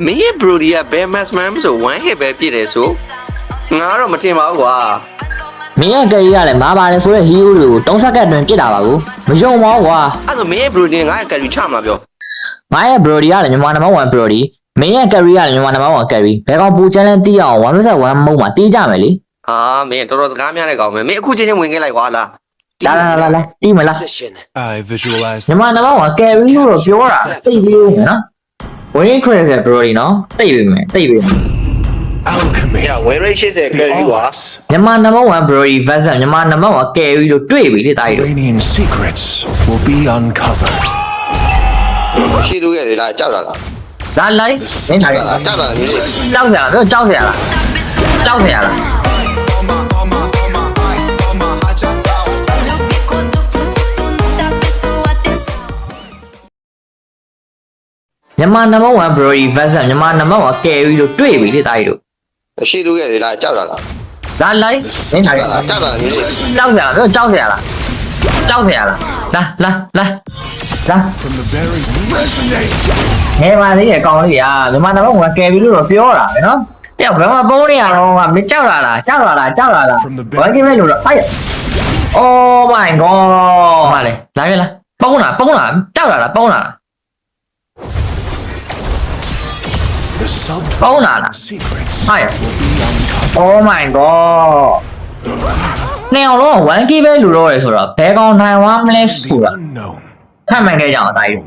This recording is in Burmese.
မင်းရဲ့ Brody ကဘယ် maximum ဆို1 hit ပဲပြည့်တယ်ဆိုငါတော့မတင်ပါဘူးကွာမင်းရဲ့ကယ်ရီကလည်းမာပါတယ်ဆိုတဲ့ hero တွေကို3စက္ကန့်အတွင်းပြစ်တာပါကူမယုံပါဘူးကွာအဲ့ဆိုမင်းရဲ့ Brody ငါ့ရဲ့ carry ချမှာပြောငါရဲ့ Brody ကလည်းမြန်မာနံပါတ်1 Brody မင်းရဲ့ carry ကလည်းမြန်မာနံပါတ်1 carry ဘယ်ကောင်ပူချမ်းလဲတီးအောင်1v1 မုံမှာတီးကြမယ်လေဟာမင်းတော်တော်စကားများတဲ့ကောင်ပဲမင်းအခုချင်းချင်းဝင်ခဲ့လိုက်ကွာလားလာတီးမလား I visualize မြန်မာနံပါတ်1 carry လို့တော့ပြောတာတိတ်ပြီးနော် Win Chris Brody နော်တိတ်ပြီမယ်alchemy ညဝင်ရိတ်80 carry ကွာမြန်မာနံပါတ်1 Brody versus မြန်မာနံပါတ်1 carry လို့တွေ့ပြီလေတာကြီးတို့ Iranian secrets will be uncovered ရှိလို့ရတယ်လားကြောက်တာလားလာလိုက်နင်းထားရကြောက်တာလေကြောက်စရာပြောကြောက်စရာလားမြန်မာနံပါတ်1 Brody versus မြန်မာနံပါတ်1 carry လို့တွေ့ပြီလေတာကြီးတို့ရှိလို့ရတယ်လားကြောက်တာလားလာလိုက်နင်းထားရကြောက်တာလေကြောက်စရာပြောကြောက်စရာလားလာ from the very resonate ဟဲပါသေးရဲ့ကောင်းလေးอ่ะမြန်မာနံပါတ်1 carry လို့တော့ပြောတာပဲเนาะပြောဘယ်မှာပုံးနေရတော့ကမကြောက်လာလားဘာကြီးလဲလို့တော့အဲ့ Oh my god ဟာလေလာပြီလားပုံးလားကြောက်လာလားပုံးလား the sub ပုံးလား secrets ဟာ will be uncovered Oh my god နေအောင်တော့ 1k ပဲလူတော့ရယ်ဆိုတော့ဘယ်ကောင်နိုင်ဝမ်းမလဲဆိုတာ unknown ဖတ်မှန်ခဲ့ကြအောင်ဒါကြီး